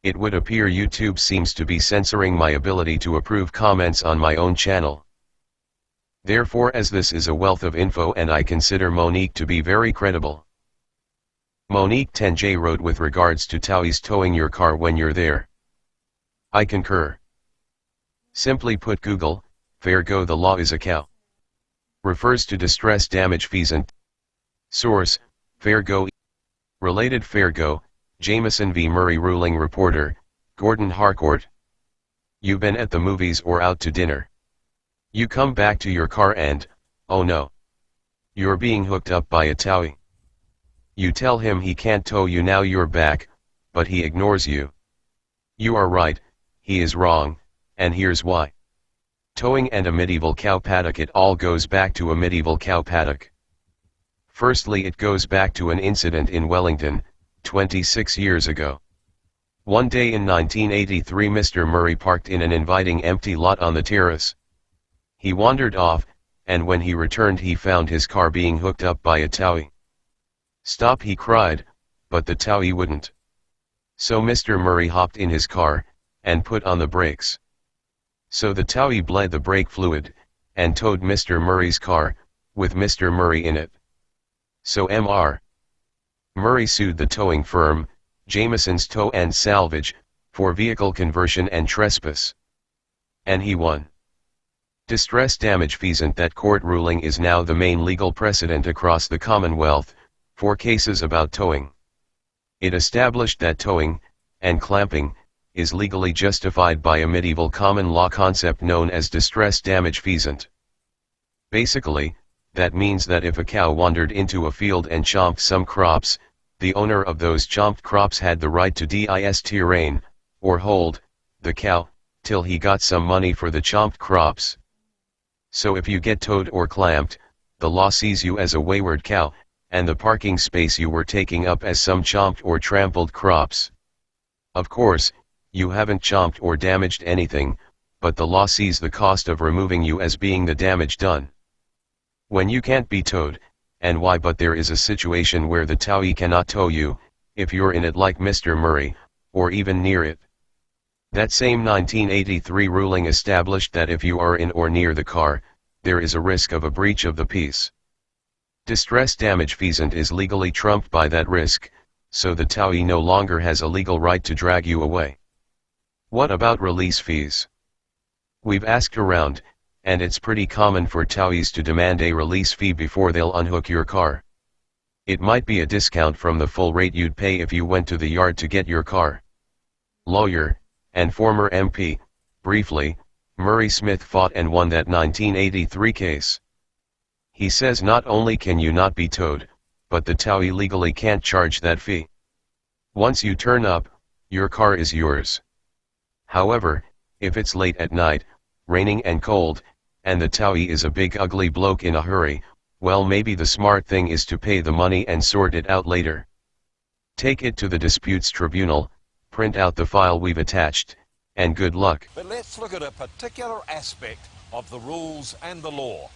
It would appear YouTube seems to be censoring my ability to approve comments on my own channel. Therefore, as this is a wealth of info and I consider Monique to be very credible. Monique 10J wrote with regards to towies towing your car when you're there. I concur. Simply put, Google, fair go, the law is a cow. Refers to distress damage Feasant. Source, fair go. Related fair go, Jamieson v. Murray ruling reporter, Gordon Harcourt. You've been at the movies or out to dinner. You come back to your car and, oh no, you're being hooked up by a towie. You tell him he can't tow you, now you're back, but he ignores you. You are right, he is wrong, and here's why. Towing and a medieval cow paddock. It all goes back to a medieval cow paddock. Firstly, it goes back to an incident in Wellington, 26 years ago. One day in 1983, Mr. Murray parked in an inviting empty lot on the terrace. He wandered off, and when he returned he found his car being hooked up by a towie. Stop, he cried, but the towie wouldn't. So Mr. Murray hopped in his car, and put on the brakes. So the towie bled the brake fluid, and towed Mr. Murray's car, with Mr. Murray in it. So Mr. Murray sued the towing firm, Jamieson's Tow and Salvage, for vehicle conversion and trespass. And he won. Distress damage Feasant. That court ruling is now the main legal precedent across the Commonwealth, for cases about towing. It established that towing, and clamping, is legally justified by a medieval common law concept known as distress damage Feasant. Basically, that means that if a cow wandered into a field and chomped some crops, the owner of those chomped crops had the right to rein, or hold, the cow, till he got some money for the chomped crops. So if you get towed or clamped, the law sees you as a wayward cow, and the parking space you were taking up as some chomped or trampled crops. Of course, you haven't chomped or damaged anything, but the law sees the cost of removing you as being the damage done. When you can't be towed, and why, but there is a situation where the towie cannot tow you, if you're in it like Mr. Murray, or even near it. That same 1983 ruling established that if you are in or near the car, there is a risk of a breach of the peace. Distress damage Feasant is legally trumped by that risk, so the towie no longer has a legal right to drag you away. What about release fees? We've asked around, and it's pretty common for towies to demand a release fee before they'll unhook your car. It might be a discount from the full rate you'd pay if you went to the yard to get your car. Lawyer, and former MP, briefly, Murray Smith fought and won that 1983 case. He says not only can you not be towed, but the towie legally can't charge that fee. Once you turn up, your car is yours. However, if it's late at night, raining and cold, and the towie is a big ugly bloke in a hurry, well, maybe the smart thing is to pay the money and sort it out later. Take it to the disputes tribunal, print out the file we've attached, and good luck. But let's look at a particular aspect of the rules and the law.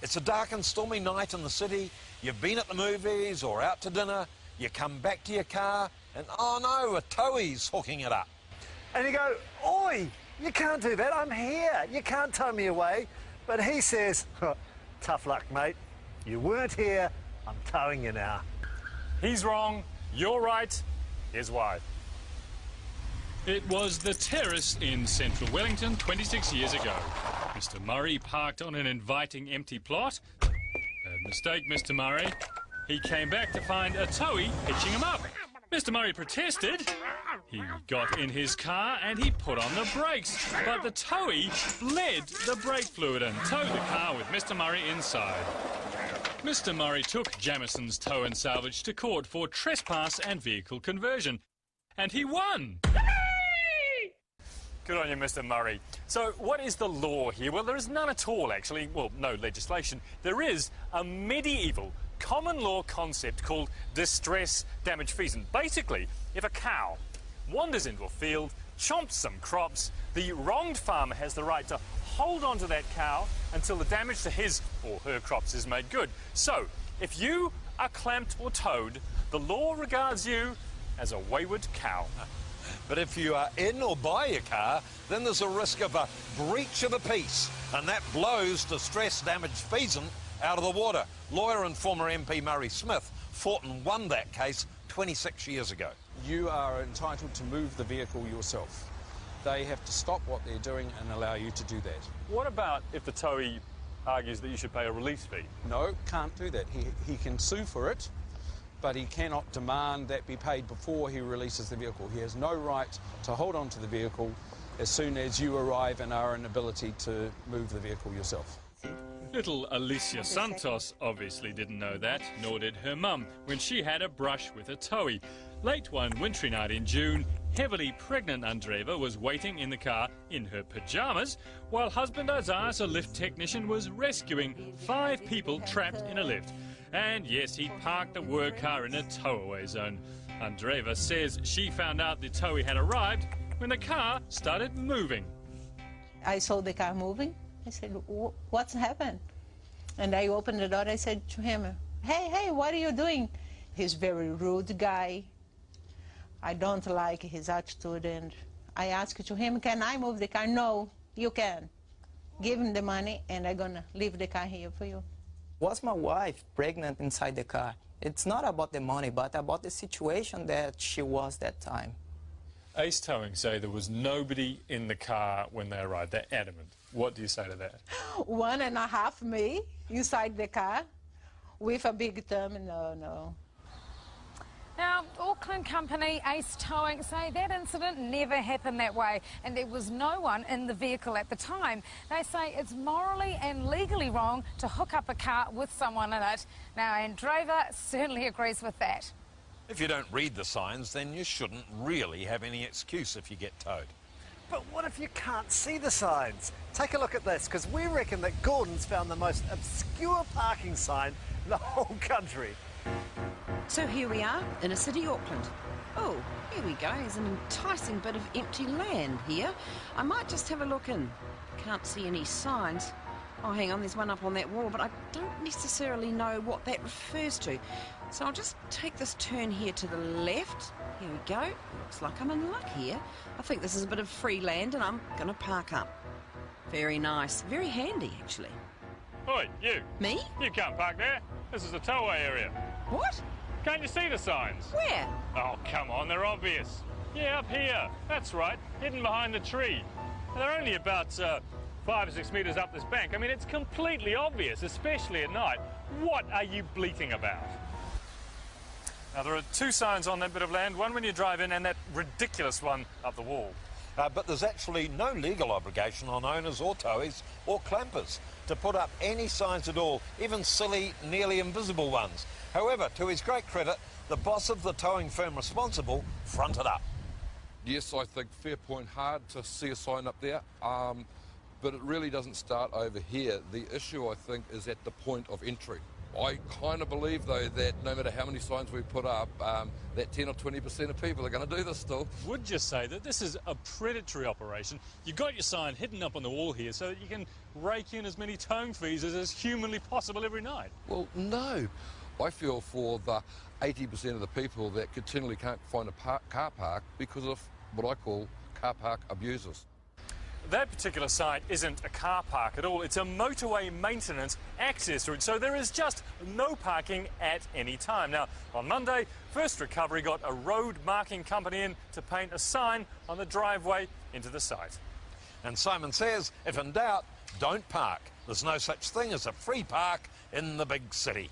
It's a dark and stormy night in the city, you've been at the movies or out to dinner, you come back to your car, and oh no, a towie's hooking it up. And you go, oi, you can't do that, I'm here, you can't tow me away. But he says, tough luck, mate, you weren't here, I'm towing you now. He's wrong, you're right, here's why. It was the terrace in central Wellington 26 years ago. Mr. Murray parked on an inviting empty plot. Bad mistake, Mr. Murray. He came back to find a towie hitching him up. Mr. Murray protested. He got in his car and he put on the brakes, but the towie bled the brake fluid and towed the car with Mr. Murray inside. Mr. Murray took Jamieson's Tow and Salvage to court for trespass and vehicle conversion, and he won. Good on you, Mr. Murray. So what is the law here? Well, there is none at all, actually. Well, no legislation. There is a medieval common law concept called distress damage Feasant. Basically, if a cow wanders into a field, chomps some crops, the wronged farmer has the right to hold on to that cow until the damage to his or her crops is made good. So, if you are clamped or towed, the law regards you as a wayward cow. But if you are in or by your car, then there's a risk of a breach of the peace, and that blows distress damaged Feasant out of the water. Lawyer and former MP Murray Smith fought and won that case 26 years ago. You are entitled to move the vehicle yourself. They have to stop what they're doing and allow you to do that. What about if the towee argues that you should pay a release fee? No, can't do that. He can sue for it, but he cannot demand that be paid before he releases the vehicle. He has no right to hold on to the vehicle as soon as you arrive and are in ability to move the vehicle yourself. Little Alicia Santos obviously didn't know that, nor did her mum, when she had a brush with a towee. Late one wintry night in June, heavily pregnant Andreva was waiting in the car in her pyjamas, while husband Isaias, a lift technician, was rescuing 5 people trapped in a lift. And yes, he parked the work car in a tow-away zone. Andreva says she found out the towee had arrived when the car started moving. I saw the car moving. I said, what's happened? And I opened the door. I said to him, hey, what are you doing? He's a very rude guy. I don't like his attitude. And I asked to him, can I move the car? No, you can. Give him the money, and I'm going to leave the car here for you. Was my wife pregnant inside the car? It's not about the money, but about the situation that she was that time. Ace Towing say there was nobody in the car when they arrived. They're adamant. What do you say to that? 1.5 me inside the car with a big thumb. No. Now, Auckland company Ace Towing say that incident never happened that way, and there was no one in the vehicle at the time. They say it's morally and legally wrong to hook up a car with someone in it. Now, Andreva certainly agrees with that. If you don't read the signs, then you shouldn't really have any excuse if you get towed. But what if you can't see the signs? Take a look at this, because we reckon that Gordon's found the most obscure parking sign in the whole country. So here we are, inner city Auckland. Oh, here we go. There's an enticing bit of empty land here. I might just have a look in. Can't see any signs. Oh, hang on, there's one up on that wall, but I don't necessarily know what that refers to. So I'll just take this turn here to the left. Here we go. Looks like I'm in luck here. I think this is a bit of free land, and I'm going to park up. Very nice. Very handy, actually. Oi, you. Me? You can't park there. This is the towaway area. What? Can't you see the signs? Where? Oh, come on, they're obvious. Yeah, up here. That's right, hidden behind the tree. They're only about 5 or 6 metres up this bank. I mean, it's completely obvious, especially at night. What are you bleating about? Now, there are 2 signs on that bit of land, one when you drive in and that ridiculous one up the wall. But there's actually no legal obligation on owners or towies or clampers to put up any signs at all, even silly, nearly invisible ones. However, to his great credit, the boss of the towing firm responsible fronted up. Yes, I think fair point, hard to see a sign up there, but it really doesn't start over here. The issue, I think, is at the point of entry. I kind of believe, though, that no matter how many signs we put up, that 10 or 20% of people are going to do this still. Would you say that this is a predatory operation? You've got your sign hidden up on the wall here so that you can rake in as many towing fees as humanly possible every night? Well, no. I feel for the 80% of the people that continually can't find a car park because of what I call car park abusers. That particular site isn't a car park at all. It's a motorway maintenance access route, so there is just no parking at any time. Now, on Monday, First Recovery got a road marking company in to paint a sign on the driveway into the site. And Simon says, if in doubt, don't park. There's no such thing as a free park in the big city.